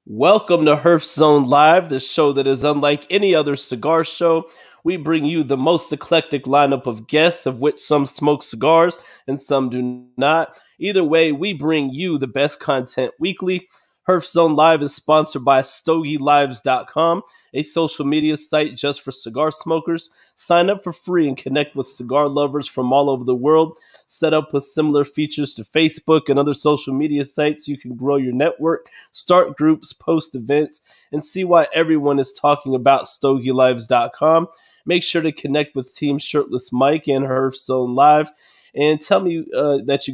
Welcome to Herf Zone Live, the show that is unlike any other cigar show. We bring you the most eclectic lineup of guests, of which some smoke cigars and some do not. Either way, we bring you the best content weekly. Herf Zone Live is sponsored by StogieLives.com, a social media site just for cigar smokers. Sign up for free and connect with cigar lovers from all over the world. Set up with similar features to Facebook and other social media sites. You can grow your network, start groups, post events, and see why everyone is talking about StogieLives.com. Make sure to connect with Team Shirtless Mike and Herf Zone Live, and tell me that you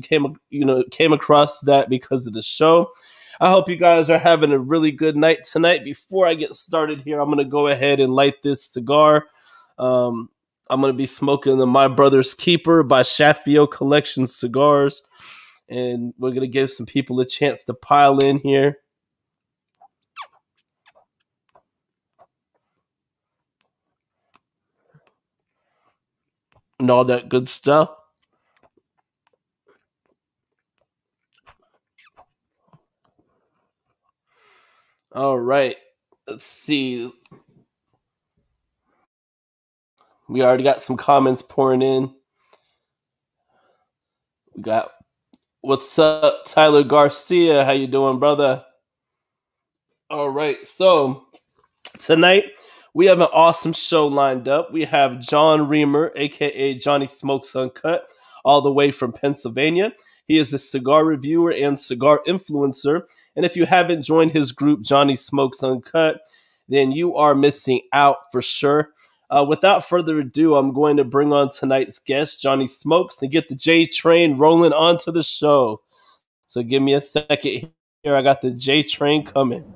came across that because of the show. I hope you guys are having a really good night tonight. Before I get started here, I'm going to go ahead and light this cigar. I'm going to be smoking the My Brother's Keeper by Shafio Collection Cigars. And we're going to give some people a chance to pile in here. And all that good stuff. All right. Let's see. We already got some comments pouring in. We got, what's up, Tyler Garcia? How you doing, brother? All right. So tonight we have an awesome show lined up. We have John Reamer, a.k.a. Johnny Smokes Uncut, all the way from Pennsylvania. He is a cigar reviewer and cigar influencer. And if you haven't joined his group, Johnny Smokes Uncut, then you are missing out for sure. Without further ado, I'm going to bring on tonight's guest, Johnny Smokes, and get the J Train rolling onto the show. So give me a second here. I got the J Train coming.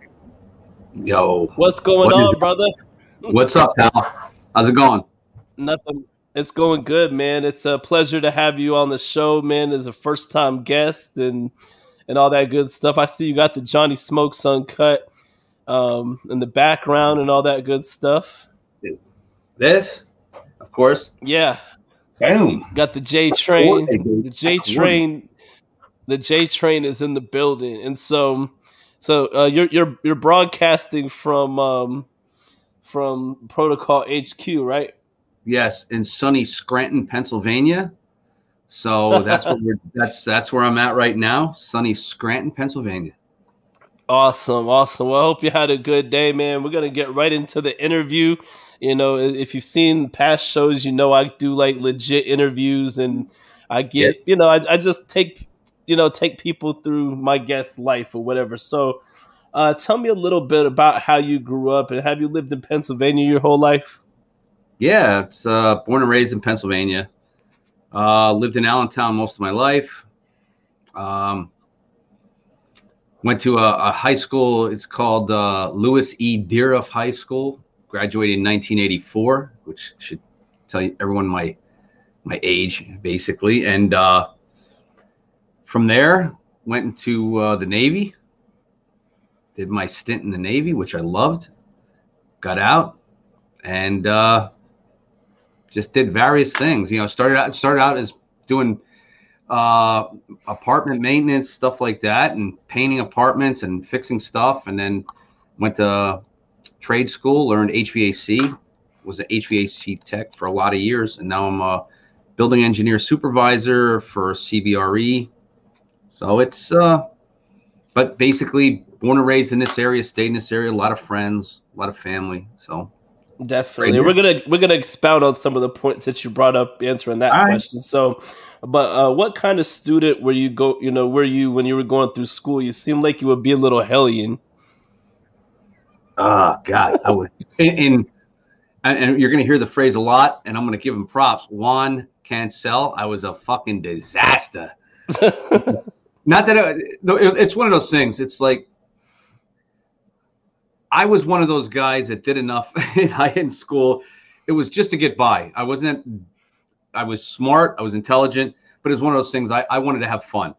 Yo. What's going on, brother? What's up, pal? How's it going? Nothing. It's going good, man. It's a pleasure to have you on the show, man, as a first-time guest and all that good stuff. I see you got the Johnny Smokes Uncut in the background and all that good stuff. This, of course. Yeah. Boom. Got the J Train. The J Train. The J Train is in the building, and so you're broadcasting from Protocol HQ, right? Yes, in sunny Scranton, Pennsylvania. So that's what that's where I'm at right now. Sunny Scranton, Pennsylvania. Awesome. Well, I hope you had a good day, man. We're gonna get right into the interview. You know, if you've seen past shows, you know I do like legit interviews, and I get, I just take people through my guest's life or whatever. So, tell me a little bit about how you grew up, and have you lived in Pennsylvania your whole life? Yeah, it's born and raised in Pennsylvania. Lived in Allentown most of my life. Went to a high school. It's called Louis E. Deeruff High School. Graduated in 1984, which should tell you everyone my age, basically. And from there, went into the Navy. Did my stint in the Navy, which I loved. Got out, and just did various things. Started out as doing apartment maintenance, stuff like that, and painting apartments and fixing stuff, and then went to trade school, learned HVAC, was an HVAC tech for a lot of years, and now I'm a building engineer supervisor for CBRE. So it's but basically born and raised in this area, stayed in this area, a lot of friends, a lot of family. So definitely, we're gonna expound on some of the points that you brought up answering that question. Right. So, but what kind of student were you were you when you were going through school? You seemed like you would be a little hellion. Oh God, I would. And you're gonna hear the phrase a lot, and I'm gonna give him props. Juan Cancel, I was a fucking disaster. Not that it's one of those things. It's like I was one of those guys that did enough in school. It was just to get by. I was smart. I was intelligent, but it was one of those things. I wanted to have fun.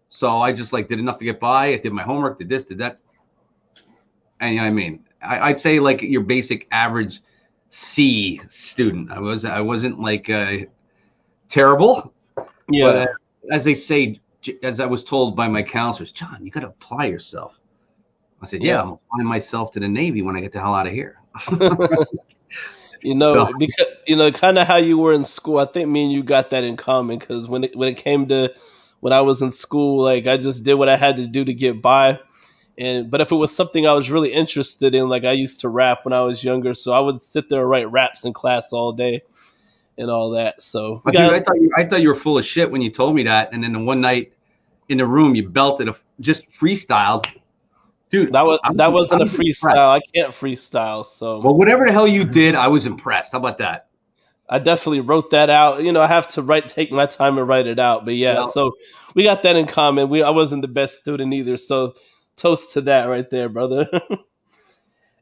So I just did enough to get by. I did my homework, did this, did that. And you know what I mean? I'd say like your basic average C student. I wasn't like terrible. Yeah. But as they say, as I was told by my counselors, John, you got to apply yourself. I said, yeah, Yeah. I'm applying myself to the Navy when I get the hell out of here. You So know, because kind of how you were in school. I think me and you got that in common because when it came to when I was in school, like I just did what I had to do to get by. And but if it was something I was really interested in, like I used to rap when I was younger, so I would sit there and write raps in class all day and all that. So we dude, got I thought you were full of shit when you told me that. And then the one night in the room, you belted just freestyled. Dude, that I wasn't a was impressed. freestyle. I can't freestyle, so Well, whatever the hell you did, I was impressed. How about that? I definitely wrote that out. I have to take my time and write it out. But yeah, Well, so we got that in common. I wasn't the best student either, so toast to that right there, brother.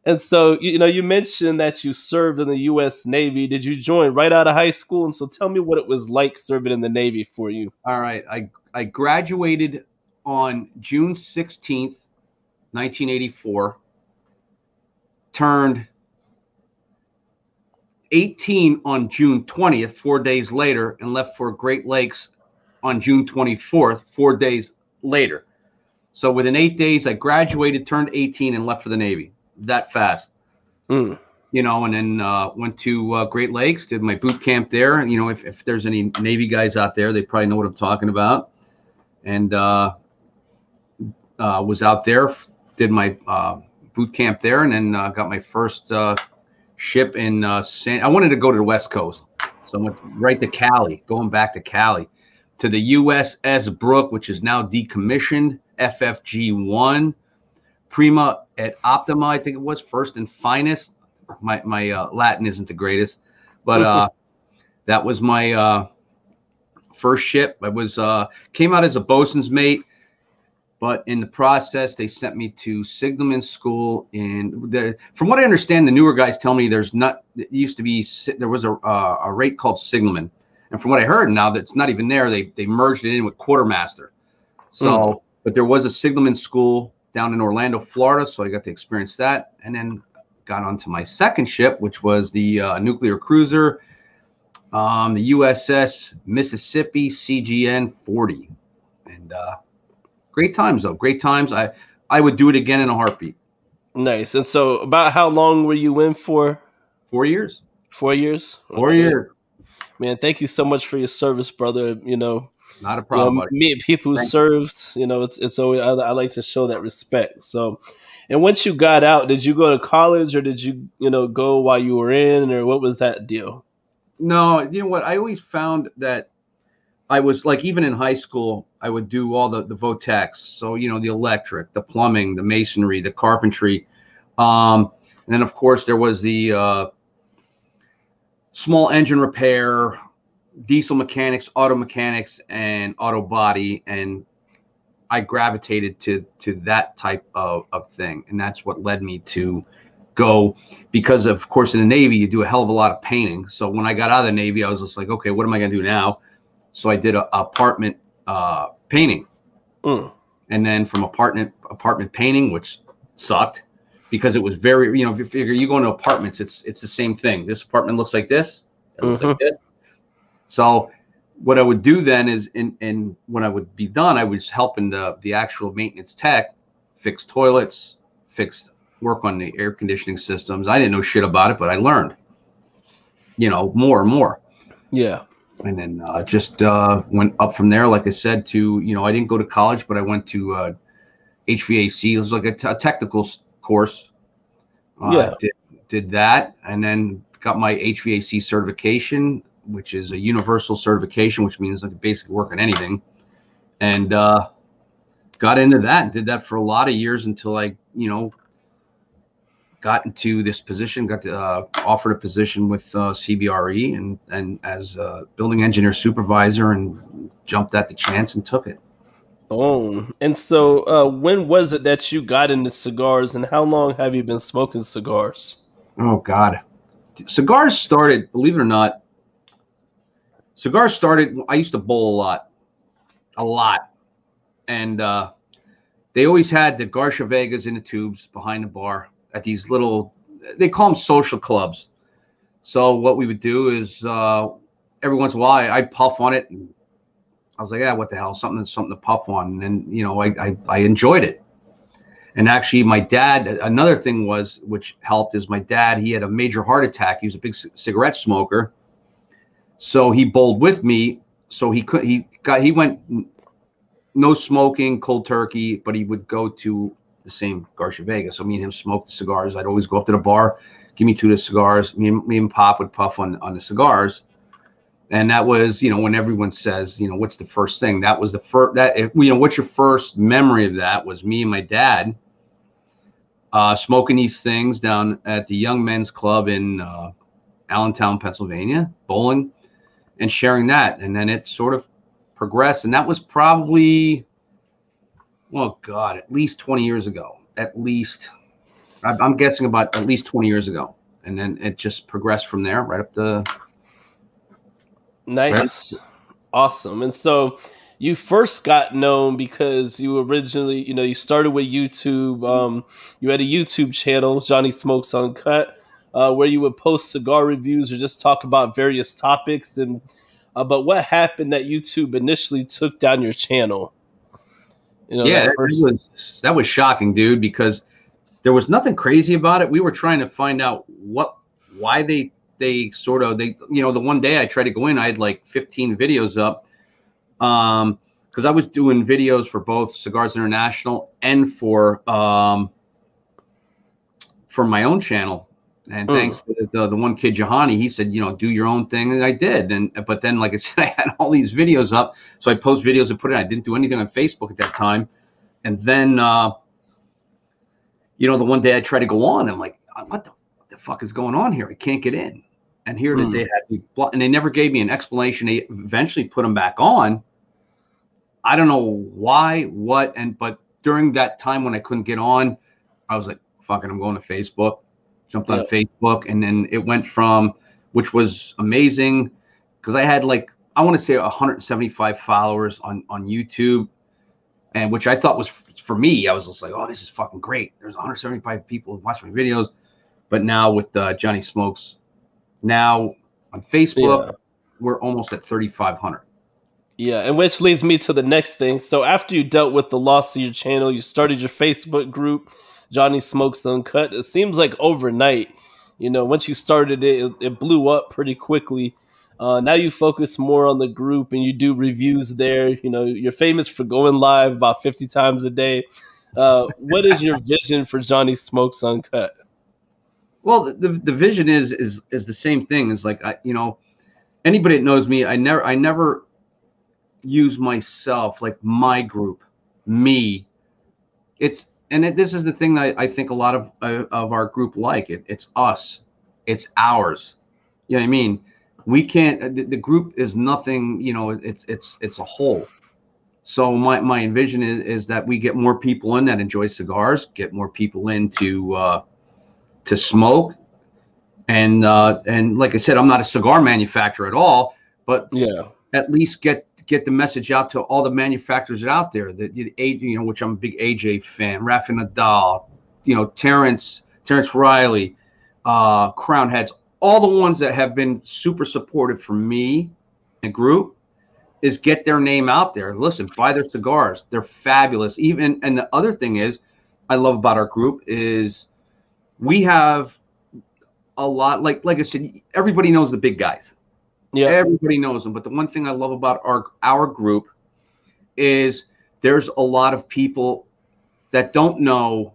And so you mentioned that you served in the U.S. Navy. Did you join right out of high school? And so tell me what it was like serving in the Navy for you. all right. I graduated on June 16th, 1984, turned 18 on June 20th, 4 days later, and left for Great Lakes on June 24th, 4 days later. So within 8 days, I graduated, turned 18, and left for the Navy. That fast. Mm. And then went to Great Lakes, did my boot camp there. And, if there's any Navy guys out there, they probably know what I'm talking about. And was out there, did my boot camp there, and then got my first ship in I wanted to go to the West Coast. So I went right to Cali, going back to Cali, to the USS Brooke, which is now decommissioned, FFG-1. Prima et Optima, I think it was, first and finest. My Latin isn't the greatest, but that was my first ship. I was came out as a bosun's mate, but in the process, they sent me to signalman school. From what I understand, the newer guys tell me there was a rate called signalman, and from what I heard now, that's not even there. They merged it in with quartermaster. So, but there was a signalman school down in Orlando, Florida, so I got to experience that, and then got onto my second ship, which was the nuclear cruiser, the USS Mississippi CGN-40, and great times though. Great times. I would do it again in a heartbeat. Nice. And so, about how long were you in for? 4 years. 4 years. Okay. 4 years. Man, thank you so much for your service, brother. Not a problem. Meeting people who served, it's always I like to show that respect. So, and once you got out, did you go to college or did you go while you were in, or what was that deal? No, you know what? I always found that I was like, even in high school, I would do all the VOTEX. So, the electric, the plumbing, the masonry, the carpentry. And then, of course, there was the small engine repair, diesel mechanics, auto mechanics, and auto body. And I gravitated to that type of thing. And that's what led me to go, because of course in the Navy, you do a hell of a lot of painting. So when I got out of the Navy, I was just like, okay, what am I going to do now? So I did a apartment painting. And then from apartment painting, which sucked because it was very, if you figure you go into apartments, it's the same thing. This apartment looks like this. It looks like this. So what I would do then is, and when I would be done, I was helping the actual maintenance tech fix toilets, work on the air conditioning systems. I didn't know shit about it, but I learned, more and more. Yeah. And then just went up from there. Like I said, to, I didn't go to college, but I went to HVAC. It was like a technical course. Did that, and then got my HVAC certification, which is a universal certification, which means I could basically work on anything. And got into that and did that for a lot of years until I, got into this position, got offered a position with CBRE and as a building engineer supervisor, and jumped at the chance and took it. Oh, and so when was it that you got into cigars, and how long have you been smoking cigars? Oh, God. Cigars started, believe it or not, I used to bowl a lot. And they always had the Garcia Vegas in the tubes behind the bar at these little, they call them social clubs. So what we would do is every once in a while, I'd puff on it. And I was like, yeah, what the hell, something to puff on. And then, I enjoyed it. And actually, my dad, another thing was, which helped, is my dad, he had a major heart attack. He was a big cigarette smoker. So he bowled with me. So he went no smoking, cold turkey, but he would go to the same Garcia Vega. So me and him smoked cigars. I'd always go up to the bar, give me 2 of the cigars. Me and Pop would puff on the cigars. And that was, when everyone says, what's the first thing? That was the first, what's your first memory of that? Was me and my dad smoking these things down at the Young Men's Club in Allentown, Pennsylvania, bowling, and sharing that. And then it sort of progressed. And that was probably, oh God, at least 20 years ago. At least, I'm guessing about at least 20 years ago. And then it just progressed from there, right up the... Nice. Awesome. And so you first got known because you originally, you started with YouTube. You had a YouTube channel, Johnny Smokes Uncut, where you would post cigar reviews or just talk about various topics. And but what happened that YouTube initially took down your channel? Yeah, that was shocking, dude, because there was nothing crazy about it. We were trying to find out why they the one day I tried to go in, I had like 15 videos up, because I was doing videos for both Cigars International and for my own channel. And thanks to the one kid, Johanny, he said, do your own thing, and I did. But then, like I said, I had all these videos up, so I post videos and put it. I didn't do anything on Facebook at that time. And then, the one day I tried to go on, I'm like, what the fuck is going on here? I can't get in. And here they had me blocked, and they never gave me an explanation. They eventually put them back on. I don't know why, but during that time when I couldn't get on, I was like, fucking, I'm going to Facebook. Jumped on Facebook, and then it went from, which was amazing, because I had like, I want to say 175 followers on YouTube, and which I thought was for me. I was just like, oh, this is fucking great. There's 175 people watching my videos. But now with Johnny Smokes, now on Facebook, we're almost at 3,500. Yeah, and which leads me to the next thing. So after you dealt with the loss of your channel, you started your Facebook group, Johnny Smokes Uncut. It seems like overnight, once you started it blew up pretty quickly. Now you focus more on the group and you do reviews there. You're famous for going live about 50 times a day. What is your vision for Johnny Smokes Uncut? Well, the vision is the same thing. It's like, anybody that knows me, I never use myself, like my group, me. This is the thing I think a lot of our group like. It's us. It's ours. You know what I mean? We can't, the group is nothing, it's a whole. So my vision is that we get more people in that enjoy cigars, get more people in to smoke. And like I said, I'm not a cigar manufacturer at all, but at least get the message out to all the manufacturers out there which I'm a big AJ fan, Rafa Nadal, Terrence Riley, Crown Heads, all the ones that have been super supportive for me and group, is get their name out there. Listen, buy their cigars. They're fabulous. And the other thing I love about our group is we have a lot, like I said, everybody knows the big guys. Yeah, everybody knows them. But the one thing I love about our group is there's a lot of people that don't know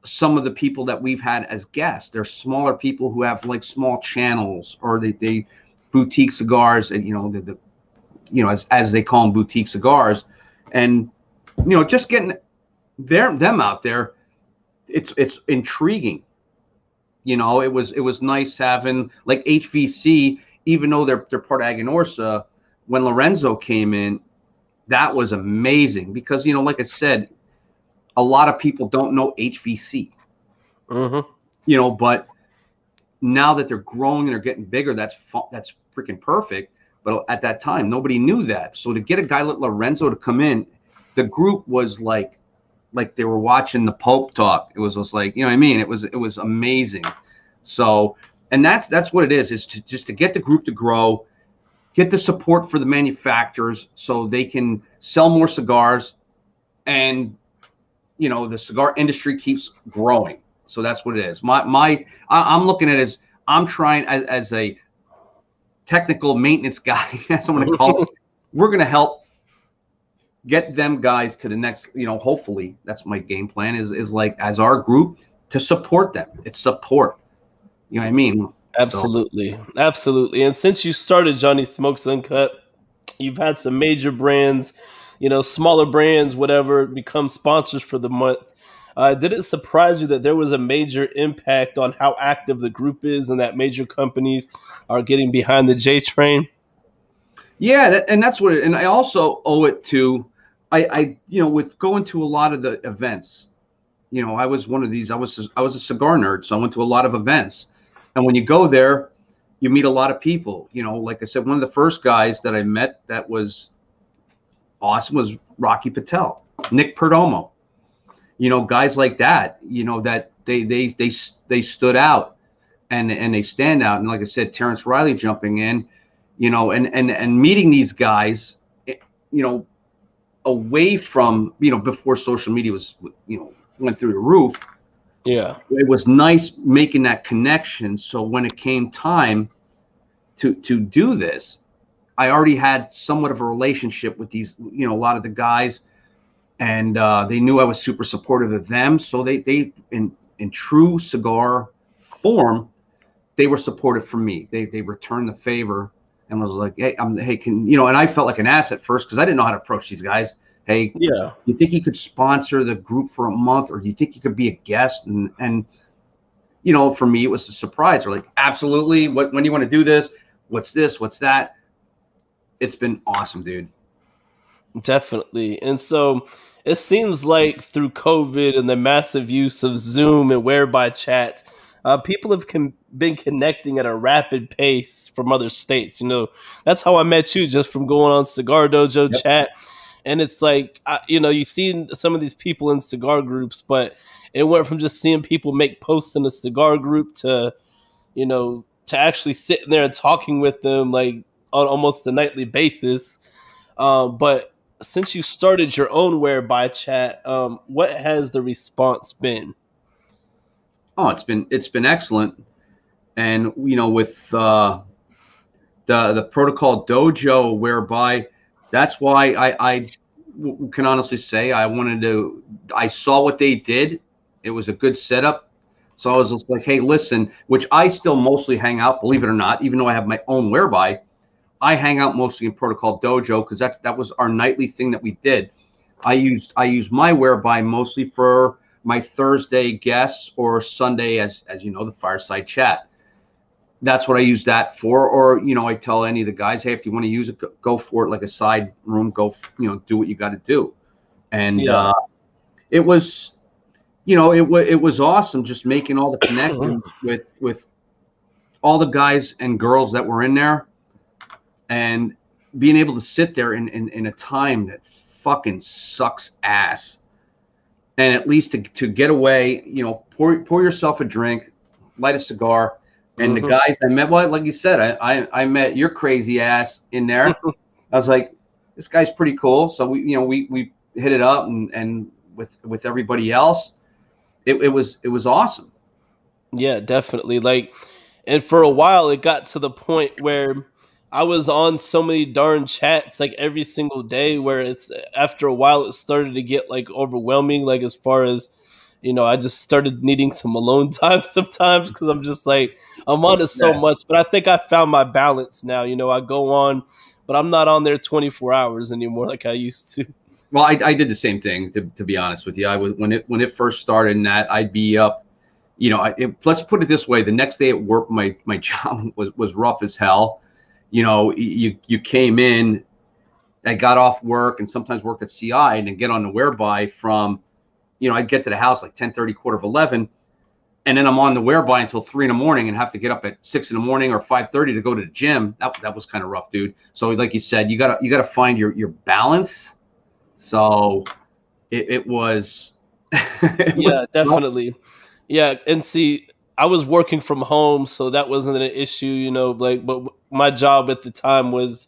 some of the people that we've had as guests. They're smaller people who have like small channels, or they boutique cigars, and as they call them, boutique cigars, and just getting them out there. It's intriguing. It was nice having like HVC, even though they're part of Aganorsa. When Lorenzo came in, that was amazing because like I said, a lot of people don't know HVC. But now that they're growing and they're getting bigger, that's freaking perfect. But at that time, nobody knew that. So to get a guy like Lorenzo to come in, the group was like they were watching the Pope talk. It was just like, what I mean? It was amazing. So, and that's what it is just to get the group to grow, get the support for the manufacturers so they can sell more cigars, and the cigar industry keeps growing. So that's what it is. I'm looking at it as I'm trying as a technical maintenance guy, as I'm going to call it. We're going to help get them guys to the next, hopefully that's my game plan is like as our group to support them. It's support. You know what I mean? Absolutely. Absolutely. And since you started Johnny Smokes Uncut, you've had some major brands, smaller brands, whatever, become sponsors for the month. Did it surprise you that there was a major impact on how active the group is and that major companies are getting behind the J Train? Yeah, and that's what and I also owe it to with going to a lot of the events. I was one of these. I was a cigar nerd, so I went to a lot of events. And when you go there, you meet a lot of people. Like I said, one of the first guys that I met that was awesome was Rocky Patel, Nick Perdomo. Guys like that. That they stood out, and they stand out. And like I said, Terrence Riley jumping in, and meeting these guys, away from before social media was went through the roof. Yeah, it was nice making that connection. So when it came time to do this, I already had somewhat of a relationship with these, a lot of the guys, and they knew I was super supportive of them. So they in true cigar form, they were supportive for me. They returned the favor and was like, hey, and I felt like an ass at first because I didn't know how to approach these guys. Hey, yeah, you think you could sponsor the group for a month, or do you think you could be a guest? And for me, it was a surprise. They're like, absolutely. When do you want to do this? What's this? What's that? It's been awesome, dude. Definitely. And so it seems like through COVID and the massive use of Zoom and whereby chat, people have been connecting at a rapid pace from other states. That's how I met you, just from going on Cigar Dojo Yep. chat. And it's like, you see some of these people in cigar groups, but it went from just seeing people make posts in a cigar group to actually sitting there and talking with them like on almost a nightly basis. But since you started your own Whereby chat, what has the response been? Oh, it's been excellent. And with the Protocol Dojo, whereby that's why I can honestly say I saw what they did. It was a good setup. So I was just like, hey, listen, which I still mostly hang out, believe it or not, even though I have my own Whereby, I hang out mostly in Protocol Dojo because that was our nightly thing that we did. I used my Whereby mostly for my Thursday guests or Sunday, as the fireside chat. That's what I use that for. Or, I tell any of the guys, hey, if you want to use it, go for it, like a side room, go, do what you got to do. And it was, it was awesome just making all the connections with all the guys and girls that were in there, and being able to sit there in a time that fucking sucks ass. And at least to get away, pour yourself a drink, light a cigar. And the guys I met, well, like you said, I met your crazy ass in there. I was like, this guy's pretty cool. So we hit it up, and with everybody else, it was awesome. Yeah, definitely. And for a while, it got to the point where I was on so many darn chats like every single day, where it's after a while it started to get like overwhelming. Like as far as I just started needing some alone time sometimes because I'm just like I'm on it so much. But I think I found my balance now. I go on, but I'm not on there 24 hours anymore like I used to. Well, I did the same thing, to be honest with you. I was when it first started, and that I'd be up. Let's put it this way: the next day at work, my job was rough as hell. You came in, I got off work and sometimes worked at CI, and then get on the Whereby from, I'd get to the house like 10:30, 10:45, and then I'm on the Whereby until 3 a.m. and have to get up at 6 a.m. or 5:30 to go to the gym. That was kind of rough, dude. So like you said, you gotta find your balance. So it was. Yeah, definitely. Rough. Yeah, and see, I was working from home, so that wasn't an issue, but my job at the time was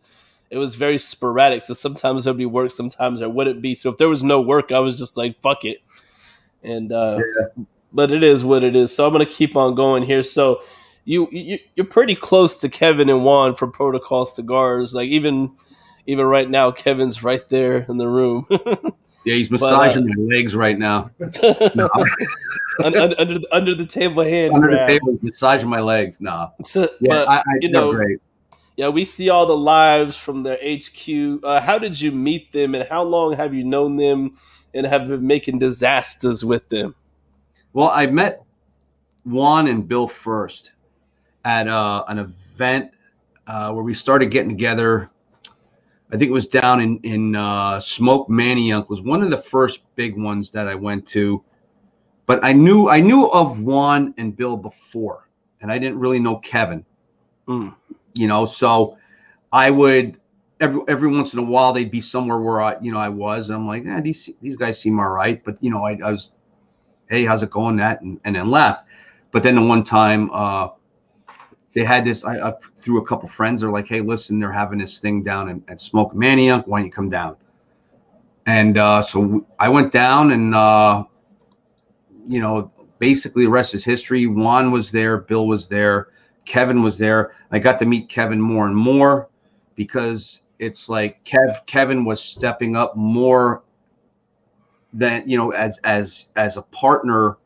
very sporadic. So sometimes there'd be work, sometimes there wouldn't be. So if there was no work, I was just like, fuck it. And Yeah. but it is what it is. So I'm gonna keep on going here. So you're pretty close to Kevin and Juan for Protocol Cigars. Like even right now, Kevin's right there in the room. Yeah, he's But massaging my legs right now. No, under the table hand under the grab. table, he's massaging my legs. No. So, Yeah, but they're great. yeah, we see all the lives from their HQ. How did you meet them, and how long have you known them, and have been making disasters with them? Well, I met Juan and Bill first at an event where we started getting together. I think it was down in Smoke Manayunk was one of the first big ones that I went to. But I knew of Juan and Bill before, and I didn't really know Kevin. You know, so I would every once in a while they'd be somewhere where I was, and I'm like, these guys seem all right, but I was, hey, how's it going? That and then left. But then the one time they had this, I through a couple friends, they're like, hey, listen, they're having this thing down at Smoke Manayunk. Why don't you come down? And so I went down, and basically the rest is history. Juan was there, Bill was there, Kevin was there. I got to meet Kevin more and more because it's like Kevin was stepping up more than as a partner.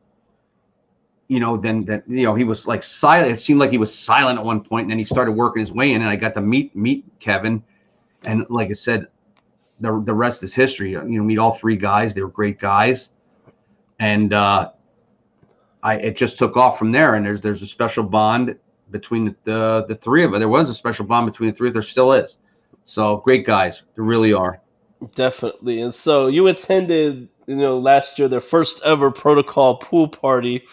Then he was like silent. It seemed like he was silent at one point, and then he started working his way in, and I got to meet Kevin, and like I said, the rest is history. Meet all three guys. They were great guys, and it just took off from there. And there's a special bond between the three of us. There was a special bond between the three. There still is. So great guys. There really are. Definitely. And so you attended, last year, their first ever Protocol pool party.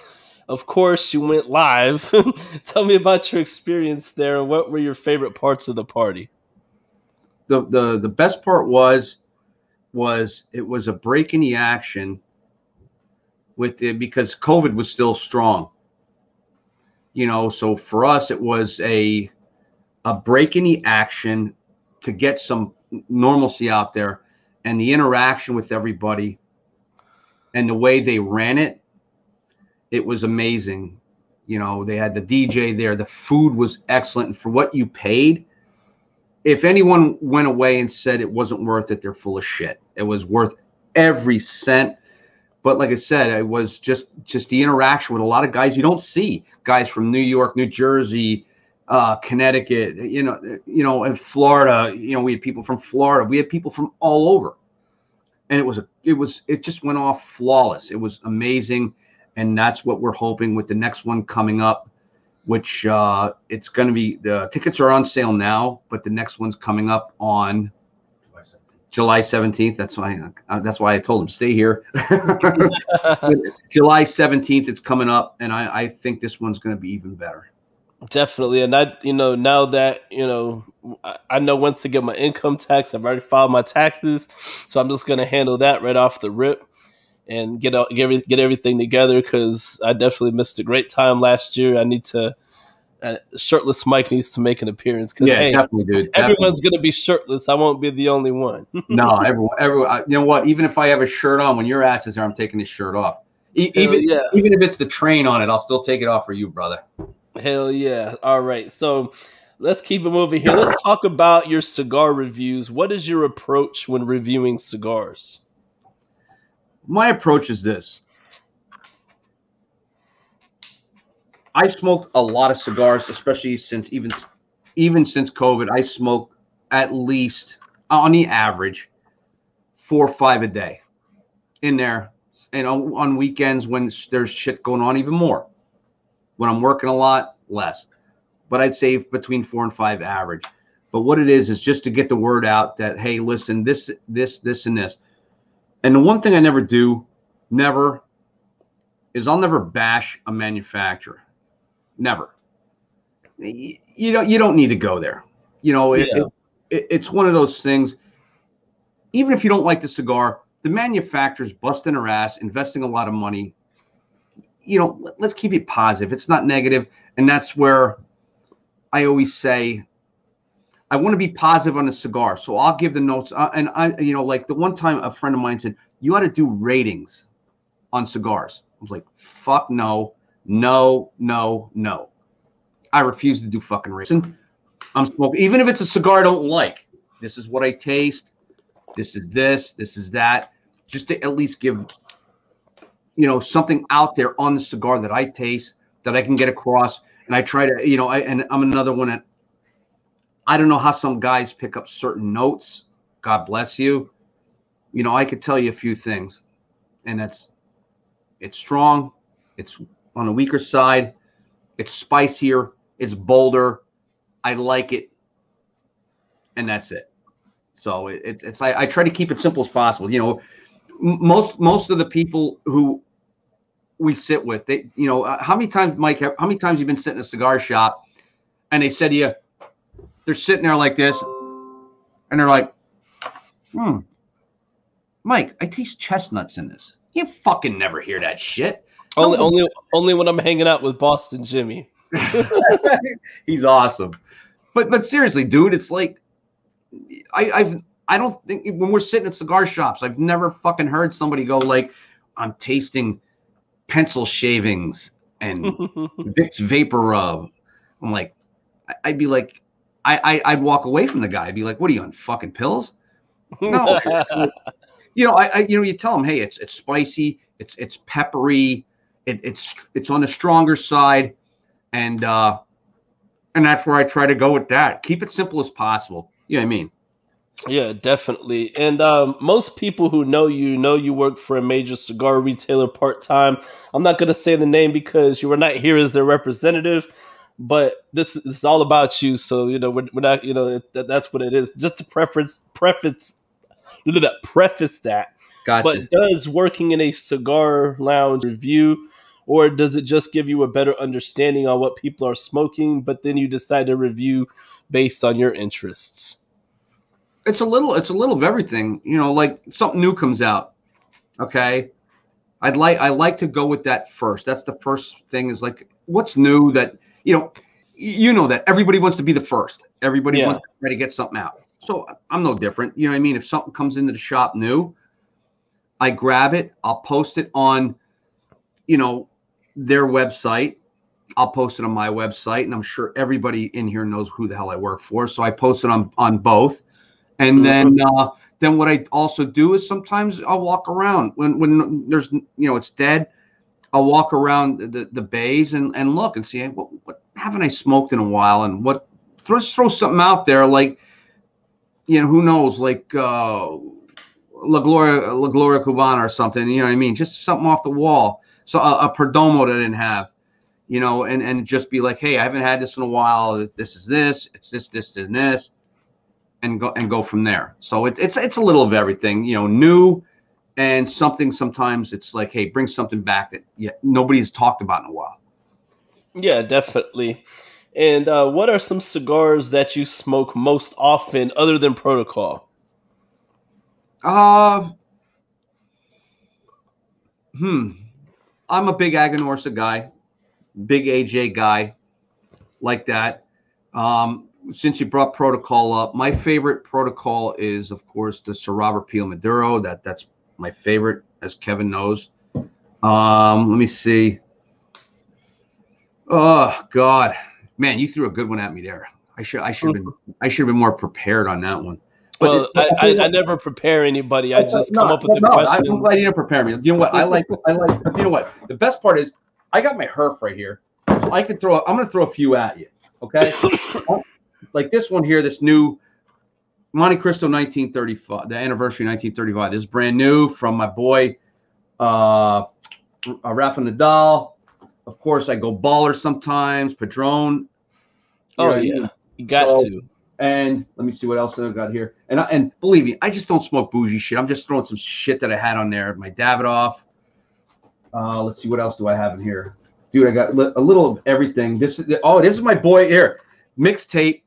Of course, you went live. Tell me about your experience there, and what were your favorite parts of the party? The best part was it was a break in the action because COVID was still strong. So for us it was a break in the action to get some normalcy out there, and the interaction with everybody and the way they ran it. It was amazing. They had the DJ there. The food was excellent. And for what you paid, if anyone went away and said it wasn't worth it, they're full of shit. It was worth every cent. But like I said, it was just the interaction with a lot of guys you don't see. Guys from New York, New Jersey, Connecticut, and Florida. We had people from Florida. We had people from all over. And it just went off flawless. It was amazing. And that's what we're hoping with the next one coming up, which it's going to be, the tickets are on sale now, but the next one's coming up on July 17th. That's why I told him stay here. July 17th, it's coming up, and I think this one's going to be even better. Definitely. And now that, I know once to get my income tax, I've already filed my taxes. So I'm just going to handle that right off the rip and get everything together, because I definitely missed a great time last year. I need to, Shirtless Mike needs to make an appearance. Yeah, hey, definitely, dude. Everyone's going to be shirtless. I won't be the only one. No, everyone. You know what? Even if I have a shirt on, when your ass is there, I'm taking this shirt off. Even if it's the train on it, I'll still take it off for you, brother. Hell yeah. All right. So let's keep it moving here. Let's talk about your cigar reviews. What is your approach when reviewing cigars? My approach is this. I smoked a lot of cigars, especially since even since COVID. I smoke at least, on the average, 4 or 5 a day in there. And on weekends when there's shit going on, even more. When I'm working a lot, less. But I'd say between 4 and 5 average. But what it is just to get the word out that, hey, listen, this, and this. And the one thing I never do, is I'll never bash a manufacturer. Never. You don't need to go there. It's one of those things. Even if you don't like the cigar, the manufacturer's busting her ass, investing a lot of money. Let's keep it positive. It's not negative. And that's where I always say, I want to be positive on the cigar. So I'll give the notes. And like the one time a friend of mine said, you ought to do ratings on cigars. I was like, fuck no, no, no, no. I refuse to do fucking racing. I'm smoking, even if it's a cigar I don't like. This is what I taste. This is this. This is that. Just to at least give, something out there on the cigar that I taste that I can get across. And I try to, and I'm another one that I don't know how some guys pick up certain notes. God bless you. I could tell you a few things, and it's strong. It's on the weaker side. It's spicier. It's bolder. I like it. And that's it. So I try to keep it simple as possible. Most of the people who we sit with, they, how many times, Mike, how many times you've been sitting in a cigar shop and they said to you, they're sitting there like this and they're like, Mike, I taste chestnuts in this. You fucking never hear that shit. Only when I'm hanging out with Boston Jimmy. He's awesome. But seriously, dude, it's like, I don't think when we're sitting at cigar shops, I've never fucking heard somebody go like, I'm tasting pencil shavings and Vicks Vapor Rub. I'm like, I'd be like, I'd walk away from the guy. I'd be like, what are you on fucking pills? No. You tell them, hey, it's spicy, it's peppery, it's on the stronger side, and that's where I try to go with that. Keep it simple as possible. You know what I mean? Yeah, definitely. And most people who know you work for a major cigar retailer part-time. I'm not going to say the name because you were not here as their representative, but this is all about you. So, we're not, that's what it is. Just to preface that. Gotcha. But does working in a cigar lounge review, or does it just give you a better understanding on what people are smoking, but then you decide to review based on your interests? It's a little of everything, like something new comes out. Okay. I like to go with that first. That's the first thing, is like, what's new that, that everybody wants to be the first. Everybody wants to try to get something out. So I'm no different. You know what I mean? If something comes into the shop new, I grab it. I'll post it on, their website. I'll post it on my website, and I'm sure everybody in here knows who the hell I work for. So I post it on both. And then what I also do is sometimes I'll walk around when there's, it's dead. I'll walk around the bays and look and see, hey, what haven't I smoked in a while, and just throw something out there, like, who knows, like La Gloria Cubana or something, you know what I mean? Just something off the wall. So a Perdomo that I didn't have, and just be like, hey, I haven't had this in a while. This is this, it's this, and this. And go from there. So it's a little of everything, new, and something. Sometimes it's like, hey, bring something back that nobody's talked about in a while. Yeah, definitely. And what are some cigars that you smoke most often other than Protocol? I'm a big Aganorsa guy, big AJ guy, like that. Since you brought Protocol up, my favorite Protocol is, of course, the Syrah Repeal Maduro. That's my favorite, as Kevin knows. Let me see. Oh God, man, you threw a good one at me there. I should have been more prepared on that one. But I never prepare anybody. I just come up with the questions. I'm glad you didn't prepare me. You know what? I like. You know what? The best part is I got my Herf right here. So I'm going to throw a few at you. Okay. Like this one here, this new Monte Cristo 1935, the anniversary 1935. This is brand new from my boy Rafa Nadal. Of course, I go baller sometimes. Padron. You got to. And let me see what else I've got here. And believe me, I just don't smoke bougie shit. I'm just throwing some shit that I had on there. My Davidoff. Let's see, what else do I have in here, dude? I got a little of everything. This is my boy here, mixtape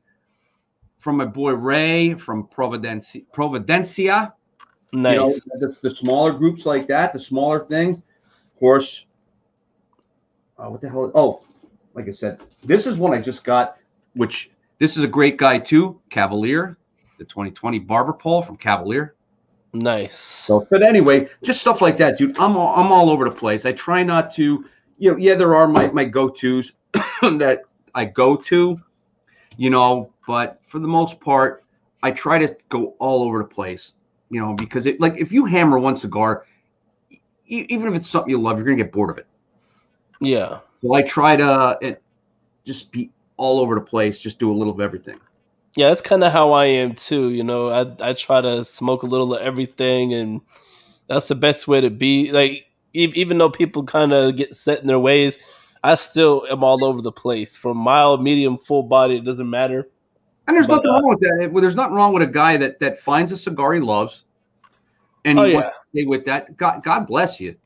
from my boy Ray from Providencia. Nice. The smaller groups like that, the smaller things. Of course. What the hell? Oh, like I said, this is one I just got, which this is a great guy too. Cavalier, the 2020 Barber Pole from Cavalier. Nice. So, but anyway, just stuff like that, dude. I'm all over the place. I try not to, yeah, there are my go-tos that I go to, but for the most part, I try to go all over the place, because like if you hammer one cigar, even if it's something you love, you're gonna get bored of it. Yeah. So I try to just be all over the place, just do a little of everything. Yeah, that's kind of how I am too. I try to smoke a little of everything, and that's the best way to be. Like, even though people kind of get set in their ways, I still am all over the place. From mild, medium, full body, it doesn't matter. And there's nothing wrong with that. There's nothing wrong with a guy that finds a cigar he loves, and he wants to stay with that. God bless you,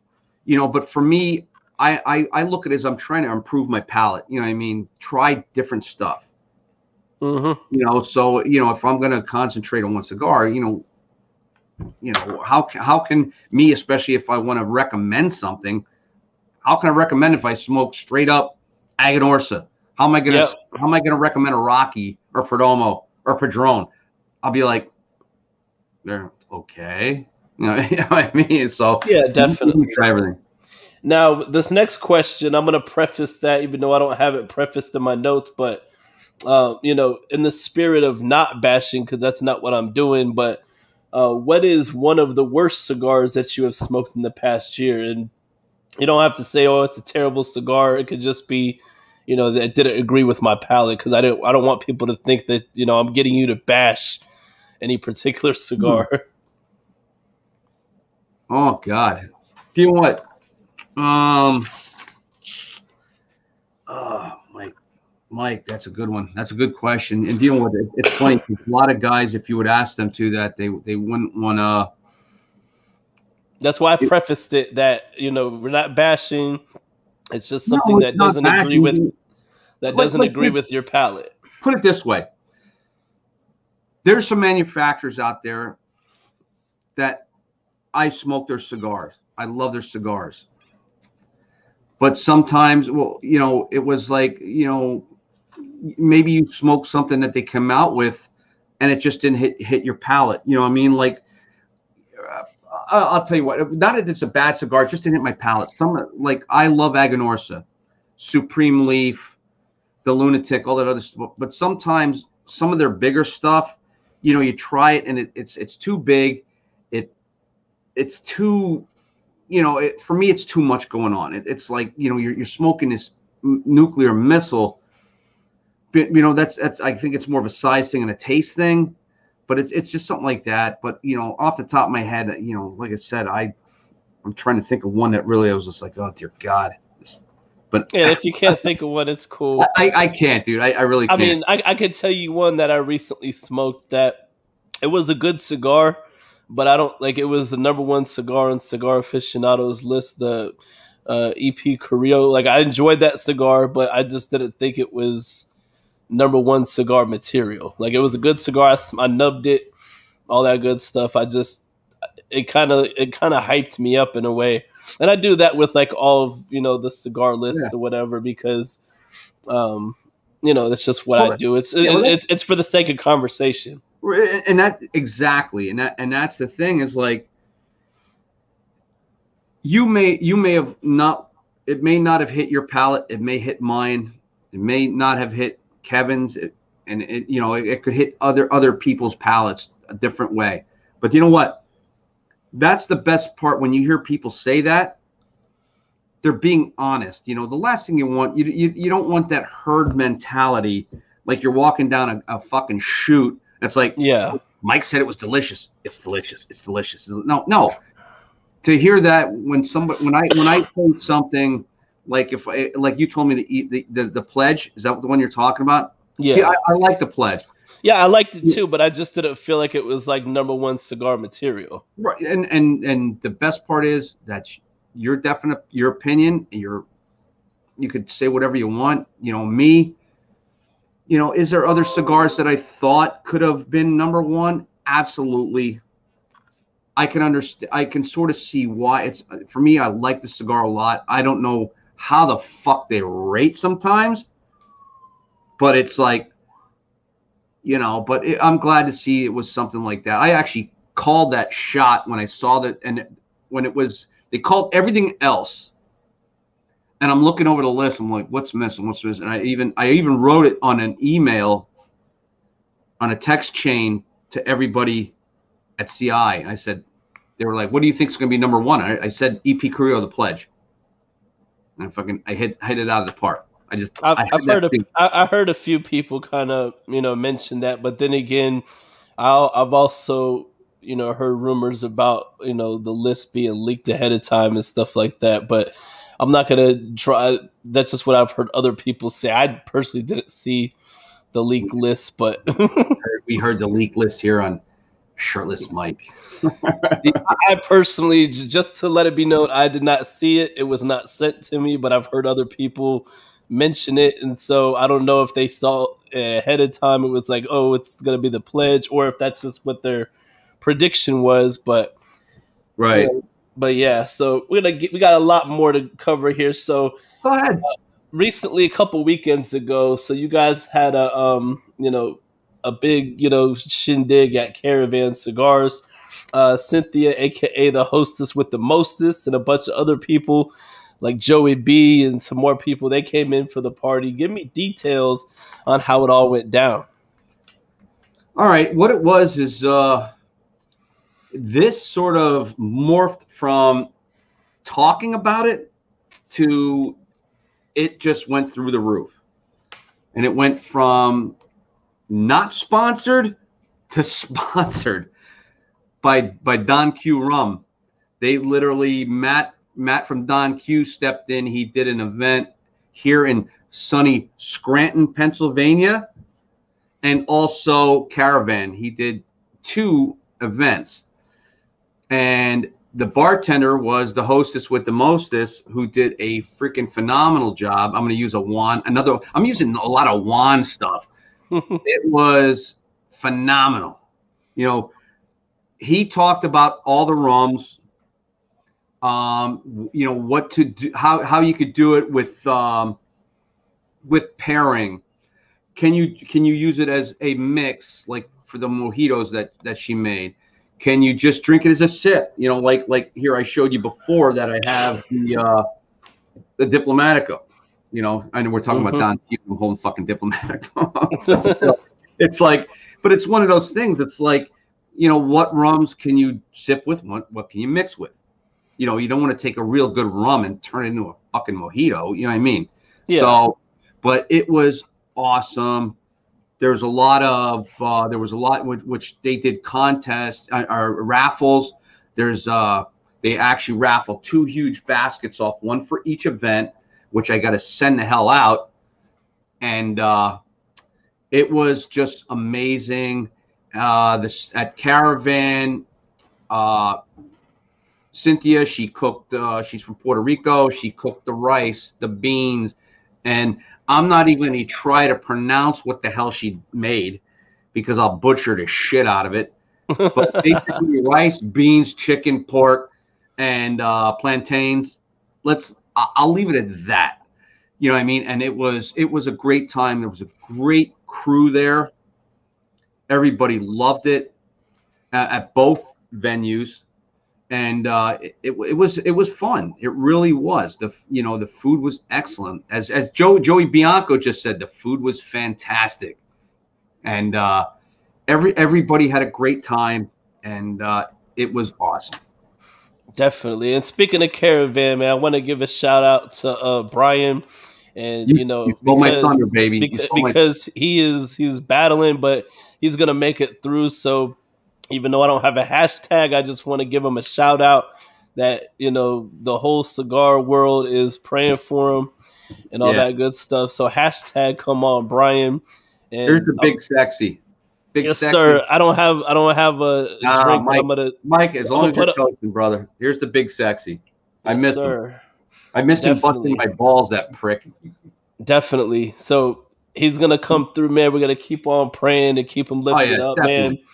But for me, I look at it as I'm trying to improve my palate. You know what I mean? Try different stuff. Mm-hmm. So if I'm going to concentrate on one cigar, how can me, especially if I want to recommend something, how can I recommend if I smoke straight up Aganorsa? How am I gonna recommend a Rocky or Perdomo or Padron? I'll be like, they're okay. You know what I mean? So yeah, definitely try everything. Now, this next question, I'm going to preface that, even though I don't have it prefaced in my notes, but in the spirit of not bashing, because that's not what I'm doing, but what is one of the worst cigars that you have smoked in the past year? And you don't have to say, oh, it's a terrible cigar. It could just be, that it didn't agree with my palate, because I don't want people to think that, I'm getting you to bash any particular cigar. Oh, God. Do you know what? Mike, that's a good one. That's a good question. And dealing with it, it's funny. A lot of guys, if you would ask them to that, they wouldn't want to. That's why I prefaced it that we're not bashing. It's just something that doesn't agree with your palate. Put it this way: there's some manufacturers out there that I smoke their cigars. I love their cigars. But sometimes, it was like, maybe you smoke something that they come out with and it just didn't hit your palate. You know what I mean? Like, I'll tell you what, not that it's a bad cigar, it just didn't hit my palate. I love Aganorsa, Supreme Leaf, the Lunatic, all that other stuff. But sometimes some of their bigger stuff, you try it and it's too big. It's too, for me, it's too much going on. It's like, you're smoking this nuclear missile. But, that's I think it's more of a size thing and a taste thing. But it's just something like that. But, off the top of my head, like I said, I'm trying to think of one that really I was just like, oh, dear God. But yeah, if you can't think of one, it's cool. I can't, dude. I really can't. I mean, I could tell you one that I recently smoked that it was a good cigar, but I don't like it was the number one cigar on Cigar Aficionado's list, the EP Carrillo. Like, I enjoyed that cigar, but I just didn't think it was number one cigar material. Like, it was a good cigar. I nubbed it, all that good stuff. It kind of hyped me up in a way. And I do that with like all of, the cigar lists or whatever, because, that's just what I do. It's for the sake of conversation. And that exactly. And that's the thing is like, you may have not, it may not have hit your palate. It may hit mine. It may not have hit Kevin's. It could hit other people's palates a different way. But you know what? That's the best part when you hear people say that. They're being honest. The last thing you want, you don't want that herd mentality, like you're walking down a fucking chute. It's like, yeah, Mike said it was delicious. It's delicious. It's delicious. No. To hear that when I say something like like you told me the pledge, is that the one you're talking about? Yeah. See, I like the pledge. Yeah, I liked it too, but I just didn't feel like it was like number one cigar material. Right, and the best part is that's your opinion. You could say whatever you want. Me. Is there other cigars that I thought could have been number one? Absolutely. I can understand. I can sort of see why it's for me. I like the cigar a lot. I don't know how the fuck they rate sometimes, but it's like. But I'm glad to see it was something like that. I actually called that shot when I saw that, and when it was, they called everything else. And I'm looking over the list. I'm like, what's missing? What's missing? And I even wrote it on an email, on a text chain to everybody at CI. I said, they were like, what do you think is going to be number one? I said EP Carrillo, The Pledge. And I hit it out of the park. I heard a few people kind of, mention that, but then again, I've also, heard rumors about, the list being leaked ahead of time and stuff like that, but I'm not going to try. That's just what I've heard other people say. I personally didn't see the leak list, but we heard the leak list here on Shirtless Mike. I personally, just to let it be known, I did not see it. It was not sent to me, but I've heard other people mention it. And so I don't know if they saw it ahead of time. It was like, oh, it's going to be The Pledge, or if that's just what their prediction was. But right. But yeah, so we got a lot more to cover here. So go ahead. Recently, a couple weekends ago, so you guys had a big shindig at Caravan Cigars. Cynthia, aka the hostess with the mostest, and a bunch of other people like Joey B and some more people, they came in for the party. Give me details on how it all went down. All right, what it was is this sort of morphed from talking about it to it just went through the roof. And it went from not sponsored to sponsored by Don Q Rum. They literally, Matt from Don Q stepped in. He did an event here in sunny Scranton, Pennsylvania, and also Caravan. He did 2 events. And the bartender was the hostess with the mostest, who did a freaking phenomenal job. I'm going to use I'm using a lot of Juan stuff. It was phenomenal. He talked about all the rums, what to do, how you could do it with pairing. Can you use it as a mix, like for the mojitos that she made? Can you just drink it as a sip? Like here I showed you before that I have the Diplomatico. I know we're talking about Don Q, I'm holding fucking Diplomatico. It's like, but it's one of those things. It's like, what rums can you sip with? What can you mix with? You don't want to take a real good rum and turn it into a fucking mojito. You know what I mean? Yeah. So, but it was awesome. There was a lot which they did contests or raffles. They actually raffled 2 huge baskets off, one for each event, which I got to send the hell out. And it was just amazing. This at Caravan, Cynthia, she cooked. She's from Puerto Rico. She cooked the rice, the beans, and I'm not even going to try to pronounce what the hell she made because I'll butcher the shit out of it. But basically, rice, beans, chicken, pork, and plantains. I'll leave it at that. You know what I mean? And it was a great time. There was a great crew there. Everybody loved it at both venues, and it was fun. It really was. The food was excellent. As Joey Bianco just said, the food was fantastic, and everybody had a great time, and it was awesome. Definitely. And speaking of Caravan, man, I want to give a shout out to Brian. And because my thunder, baby. Because he's battling, but he's gonna make it through. So even though I don't have a hashtag, I just want to give him a shout out that the whole cigar world is praying for him and all that good stuff. So hashtag come on, Brian. And here's the big sexy. Yes, sexy. Sir. I don't have a drink. Mike, as long as you're coaching, brother. Here's the big sexy. I miss him. I missed him busting my balls, that prick. Definitely. So he's going to come through, man. We're going to keep on praying and keep him lifted up, definitely. Man.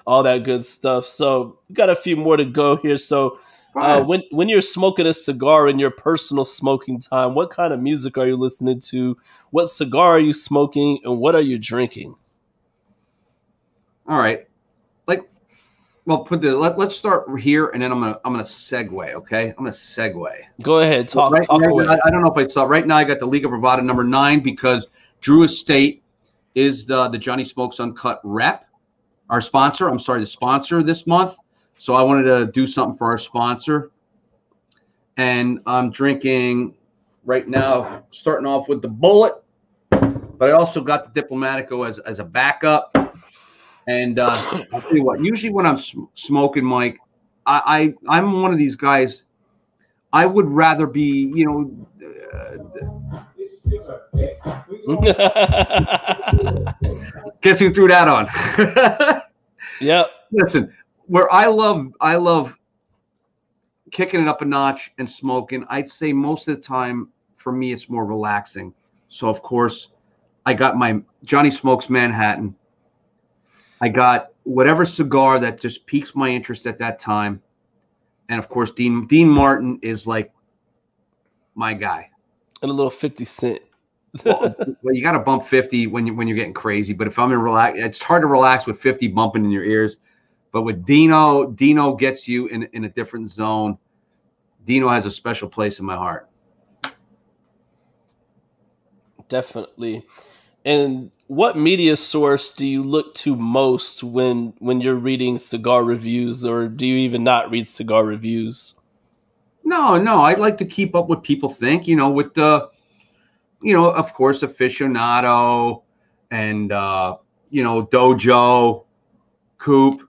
All that good stuff. So we got a few more to go here. So when you're smoking a cigar in your personal smoking time, what kind of music are you listening to? What cigar are you smoking? And what are you drinking? All right. well, let's start here, and then I'm gonna segue. Okay, I'm gonna segue. Go ahead, talk away. I don't know if I saw right now. I got the Liga Bravada number 9 because Drew Estate is the Johnny Smokes Uncut rep, our sponsor. I'm sorry, the sponsor this month. So I wanted to do something for our sponsor, and I'm drinking right now. Starting off with the Bullet, but I also got the Diplomatico as a backup. And I'll tell you what, usually when I'm smoking, Mike, I'm one of these guys. I would rather be, guess who threw that on? Yeah. Listen, where I love kicking it up a notch and smoking. I'd say most of the time for me, it's more relaxing. So of course, I got my Johnny Smokes Manhattan. I got whatever cigar that just piques my interest at that time. And of course, Dean Martin is like my guy. And a little 50 Cent. well, you got to bump 50 when you're getting crazy. But if I'm in relax, it's hard to relax with 50 bumping in your ears. But with Dino gets you in a different zone. Dino has a special place in my heart. Definitely. And what media source do you look to most when you're reading cigar reviews, or do you even not read cigar reviews? No, I like to keep up what people think, with the, of course, Aficionado and, Dojo, Coop,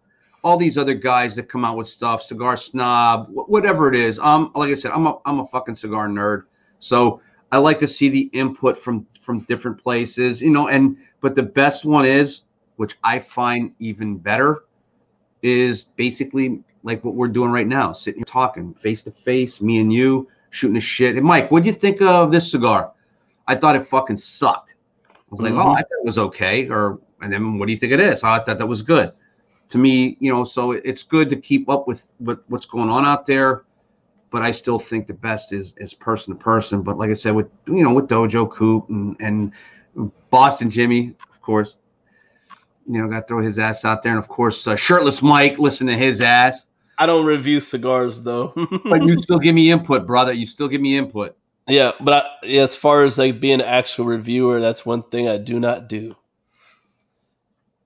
all these other guys that come out with stuff, Cigar Snob, whatever it is. Like I said, I'm a fucking cigar nerd. So I like to see the input from different places, but the best one is, which I find even better, is basically like what we're doing right now, sitting here talking face to face, me and you shooting the shit. And Mike, what'd you think of this cigar? I thought it fucking sucked. I was like, oh, I thought it was okay. And then what do you think it is? I thought that was good. To me, so it's good to keep up with what's going on out there. But I still think the best is person to person. But like I said, with Dojo, Coop, and Boston Jimmy, of course, got to throw his ass out there. And of course, Shirtless Mike, listen to his ass. I don't review cigars though. But you still give me input, brother. You still give me input. Yeah, but as far as like being an actual reviewer, that's one thing I do not do.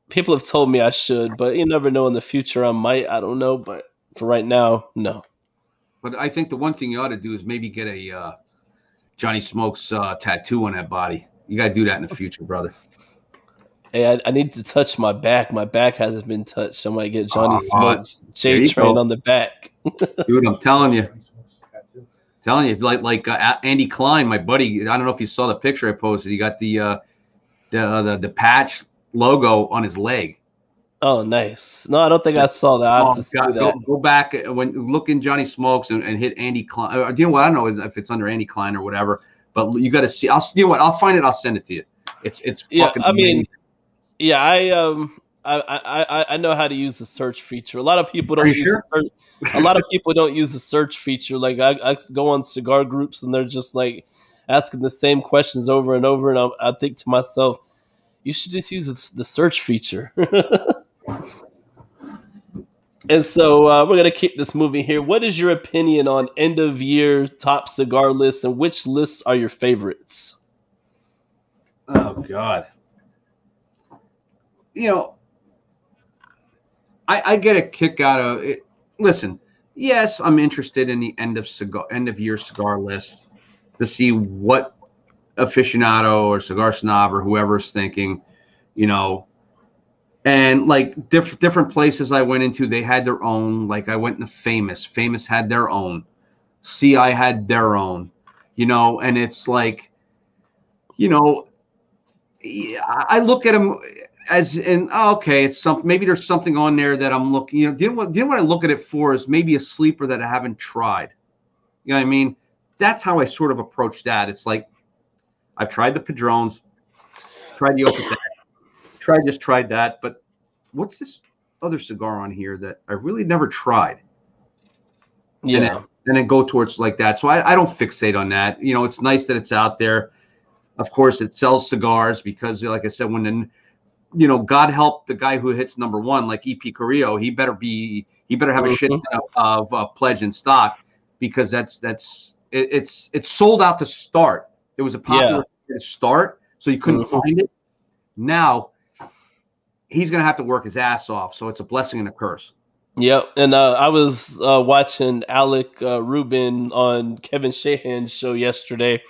People have told me I should, but you never know in the future I might. I don't know, but for right now, no. But I think the one thing you ought to do is maybe get a Johnny Smokes tattoo on that body. You got to do that in the future, brother. Hey, I need to touch my back. My back hasn't been touched. I might get Johnny Smokes J-Train on the back. Dude, I'm telling you. Like Andy Klein, my buddy. I don't know if you saw the picture I posted. He got the patch logo on his leg. Oh, nice. No, I don't think I saw that. I have to see that. Go back when look in Johnny Smokes and hit Andy Klein. Do you know what? I don't know if it's under Andy Klein or whatever, but you got to see. I'll find it. I'll send it to you. It's fucking amazing. Yeah, I know how to use the search feature. A lot of people don't a lot of people don't use the search feature. Like I go on cigar groups and they're just like asking the same questions over and over, and I think to myself, you should just use the search feature. And so we're going to keep this moving here. What is your opinion on end of year top cigar lists, and which lists are your favorites? Oh, God. I get a kick out of it. Listen, yes, I'm interested in the end of year cigar list to see what Aficionado or Cigar Snob or whoever's thinking, and like different places I went into, they had their own. Like I went into Famous had their own, CI had their own, and it's like, I look at them as in, okay, it's maybe there's something on there that I'm looking, what I look at it for is maybe a sleeper that I haven't tried. You know what I mean? That's how I sort of approach that. It's like, I've tried the Padrones, tried the Opus X, tried that, but what's this other cigar on here that I really never tried? Yeah. And then go towards like that. So I don't fixate on that. It's nice that it's out there. Of course, it sells cigars because, like I said, when God help the guy who hits number one, like EP Carrillo. He better have a shit ton of pledge in stock, because it's sold out to start. It was a popular to start, so you couldn't find it. Now he's going to have to work his ass off. So it's a blessing and a curse. Yep. And I was watching Alec Rubin on Kevin Shahan's show yesterday,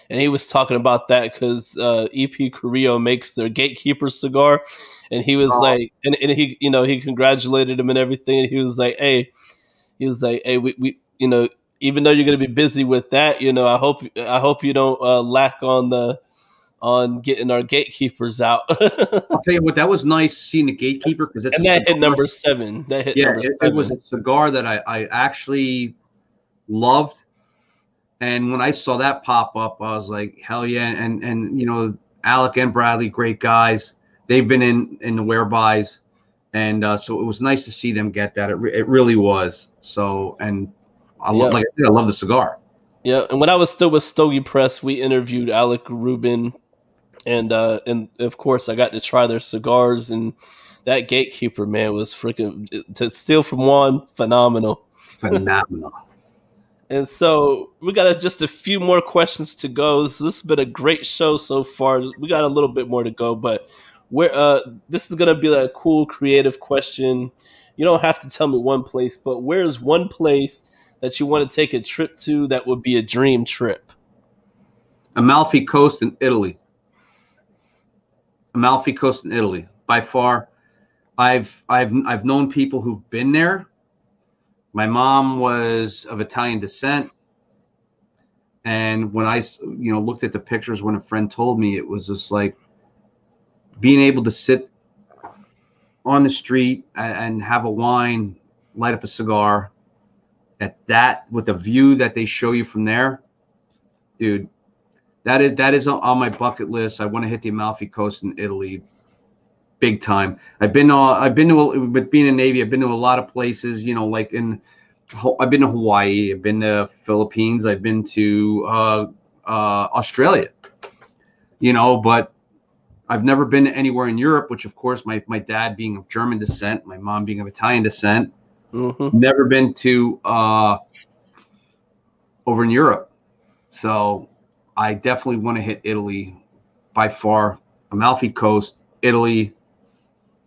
and he was talking about that because EP Carrillo makes their Gatekeeper cigar, and he was like, and he, he congratulated him and everything, and he was like, hey, we even though you're going to be busy with that, I hope you don't lack on getting our Gatekeepers out. I'll tell you what, that was nice seeing the Gatekeeper, because that hit number 7. That hit number 7. It was a cigar that I actually loved. And when I saw that pop up, I was like, hell yeah. And Alec and Bradley, great guys. They've been in the whereby. And so it was nice to see them get that. It really was. So, and like I said, I love the cigar. Yeah. And when I was still with Stogie Press, we interviewed Alec Rubin. And of course, I got to try their cigars. And that Gatekeeper, man, was freaking, to steal from Juan, phenomenal. Phenomenal. And so we got just a few more questions to go. So this has been a great show so far. We got a little bit more to go, but this is going to be a cool, creative question. You don't have to tell me one place, but where's one place that you want to take a trip to that would be a dream trip? Amalfi Coast in Italy. Amalfi Coast in Italy. By far, I've known people who've been there. My mom was of Italian descent, and when I looked at the pictures when a friend told me, it was just like being able to sit on the street and have a wine, light up a cigar with the view that they show you from there, dude. That is on my bucket list. I want to hit the Amalfi Coast in Italy, big time. With being in Navy, I've been to a lot of places. I've been to Hawaii, I've been to Philippines, I've been to Australia. But I've never been anywhere in Europe. Which, of course, my dad being of German descent, my mom being of Italian descent, never been to over in Europe. So I definitely want to hit Italy by far. Amalfi Coast, Italy,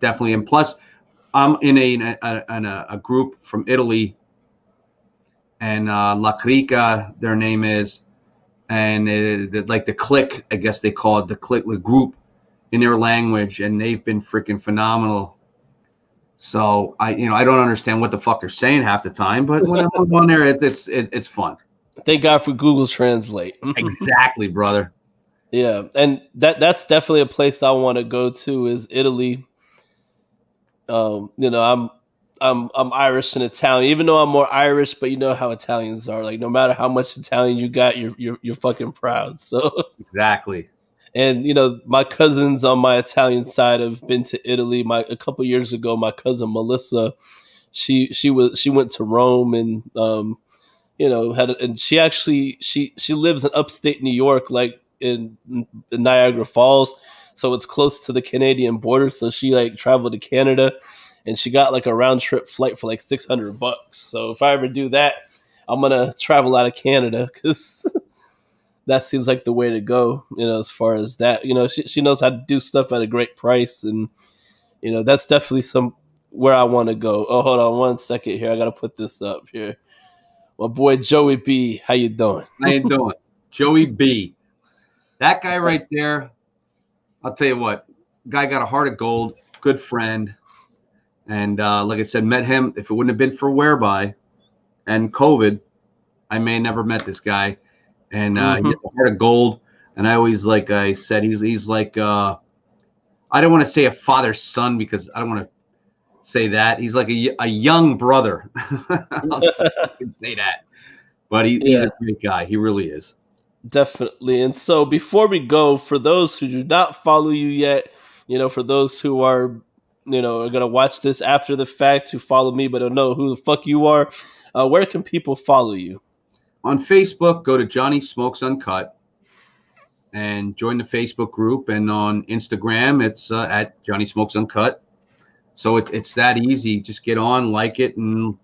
definitely. And plus, I'm in a group from Italy, and La Crica, their name is, and like the clique, I guess they call it the clique, the group in their language, and they've been freaking phenomenal. So I don't understand what the fuck they're saying half the time, but when I'm on there, it's fun. Thank God for Google Translate. Exactly, brother. Yeah, and that's definitely a place I want to go to is Italy. I'm Irish and Italian, even though I'm more Irish, but you know how Italians are. Like, no matter how much Italian you got, you're fucking proud. So exactly. And my cousins on my Italian side have been to Italy. A couple years ago, my cousin Melissa, she went to Rome, and she lives in upstate New York, like in Niagara Falls, so it's close to the Canadian border. So she traveled to Canada, and she got a round trip flight for $600. So if I ever do that, I'm gonna travel out of Canada, because that seems like the way to go, as far as that. She knows how to do stuff at a great price, and that's definitely where I want to go. Oh, hold on one second here. I got to put this up here. My boy Joey B, how you doing? How you doing? Joey B. That guy right there, I'll tell you what, guy got a heart of gold, good friend. And like I said, met him. If it wouldn't have been for Whereby and COVID, I may have never met this guy. And he has a heart of gold. And I always, like I said, he's like, I don't want to say a father's son, because I don't want to say that. He's like a young brother. I can say that. But he's a great guy. He really is. Definitely. And so before we go, for those who do not follow you yet, for those who are, are going to watch this after the fact, who follow me but don't know who the fuck you are, where can people follow you? On Facebook, go to Johnny Smokes Uncut. and join the Facebook group. And on Instagram, it's at Johnny Smokes Uncut. So it's that easy. Just get on, like it, and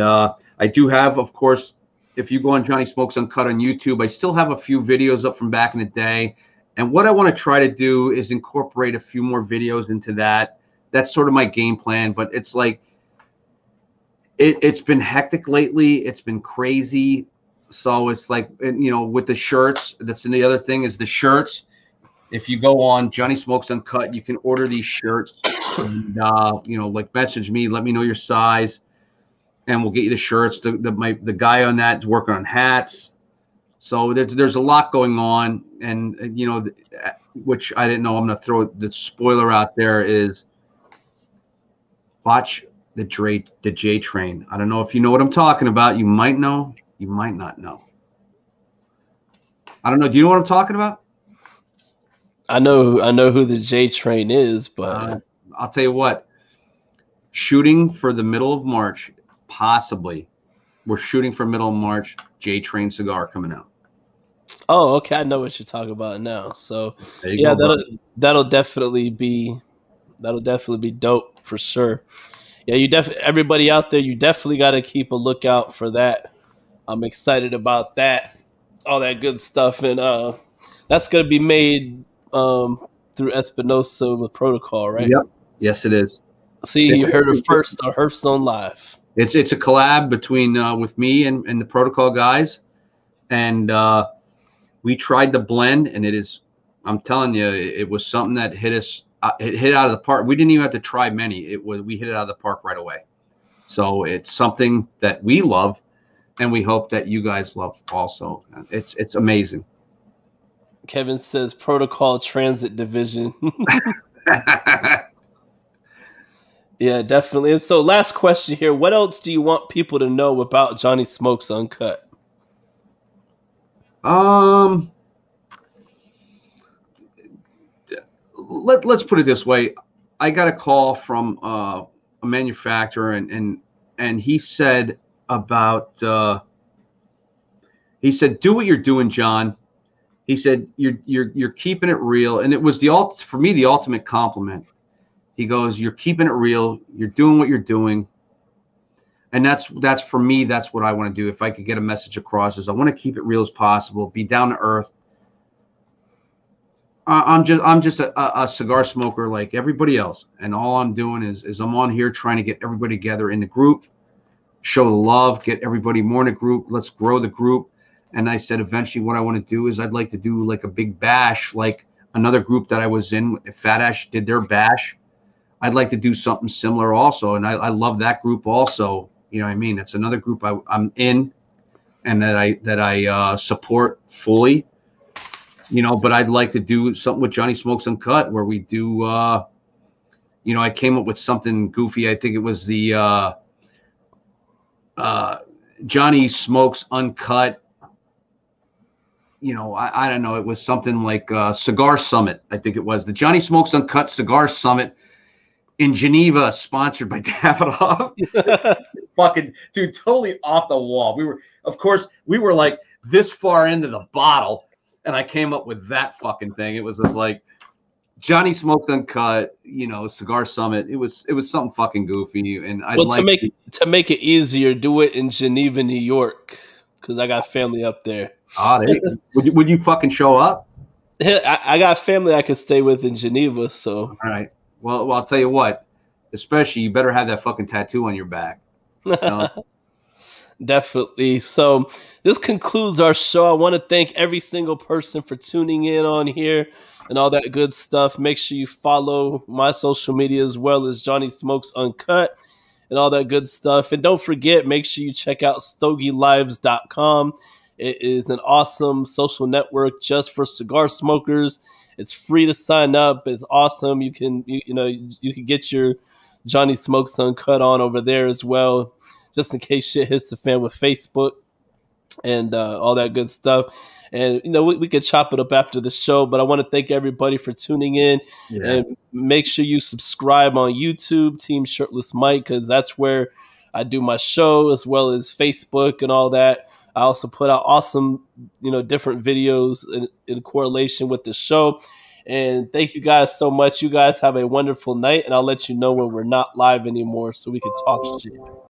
I do have, of course, if you go on Johnny Smokes Uncut on YouTube, I still have a few videos up from back in the day. And what I want to try to do is incorporate a few more videos into that. That's sort of my game plan. But it's like it's been hectic lately. It's been crazy. So it's like, you know, with the shirts, that's the other thing is the shirts. If you go on Johnny Smokes Uncut, you can order these shirts. And, you know, like message me, let me know your size, and we'll get you the shirts. The guy on that is working on hats. So there's a lot going on, and you know, which I didn't know. I'm gonna throw the spoiler out there is watch the J Train. I don't know if you know what I'm talking about. You might know. You might not know. I don't know. Do you know what I'm talking about? I know who the J Train is, but I'll tell you what. Shooting for the middle of March, possibly. We're shooting for middle of March. J Train cigar coming out. Oh, okay. I know what you're talking about now. So yeah, that'll definitely be dope for sure. Yeah, everybody out there, you definitely got to keep a lookout for that. I'm excited about that, all that good stuff, and that's gonna be made through Espinosa with Protocol, right? Yep. Yes, it is. See, you heard it first on Hearthstone Live. It's a collab between with me and the Protocol guys, and we tried the blend, and it is, I'm telling you, it was something that hit us. It hit out of the park. We didn't even have to try many. We hit it out of the park right away. So it's something that we love, and we hope that you guys love also. It's amazing. Kevin says Protocol Transit Division. Yeah, definitely. And so last question here. What else do you want people to know about Johnny Smokes Uncut? Let's put it this way. I got a call from a manufacturer, and he said about he said, do what you're doing, John. He said you're keeping it real, and it was for me the ultimate compliment. He goes, you're keeping it real, you're doing what you're doing. And that's for me, that's what I want to do. If I could get a message across, is I want to keep it real as possible, be down to earth. I'm just a cigar smoker like everybody else, and all I'm doing is I'm on here trying to get everybody together in the group, show the love, get everybody more in the group. Let's grow the group. And I said, eventually, what I want to do is I'd like to do like a big bash, like another group that I was in. If Fat Ash did their bash, I'd like to do something similar also. And I love that group also. You know what I mean? It's another group I'm in, and that I support fully. You know, but I'd like to do something with Johnny Smokes Uncut where we do, you know, I came up with something goofy. I think it was the Johnny Smokes Uncut. You know, I don't know. It was something like Cigar Summit. I think it was the Johnny Smokes Uncut Cigar Summit in Geneva, sponsored by Davidoff. Fucking dude, totally off the wall. We were like this far into the bottle. And I came up with that fucking thing. It was just like Johnny Smokes Uncut, you know, Cigar Summit. It was something fucking goofy. And to make it easier, do it in Geneva, New York, because I got family up there. Would you fucking show up? I got family I could stay with in Geneva. So all right. Well, I'll tell you what. Especially, you better have that fucking tattoo on your back. You know? Definitely. So this concludes our show. I want to thank every single person for tuning in on here and all that good stuff. Make sure you follow my social media as well as Johnny Smokes Uncut and all that good stuff. And don't forget, make sure you check out StogieLives.com. It is an awesome social network just for cigar smokers. It's free to sign up. It's awesome. You can get your Johnny Smokes Uncut on over there as well, just in case shit hits the fan with Facebook and all that good stuff. And, you know, we could chop it up after the show, but I want to thank everybody for tuning in. Yeah. And make sure you subscribe on YouTube, Team Shirtless Mike, because that's where I do my show, as well as Facebook and all that. I also put out awesome, different videos in correlation with the show. And thank you guys so much. You guys have a wonderful night, and I'll let you know when we're not live anymore so we can talk shit.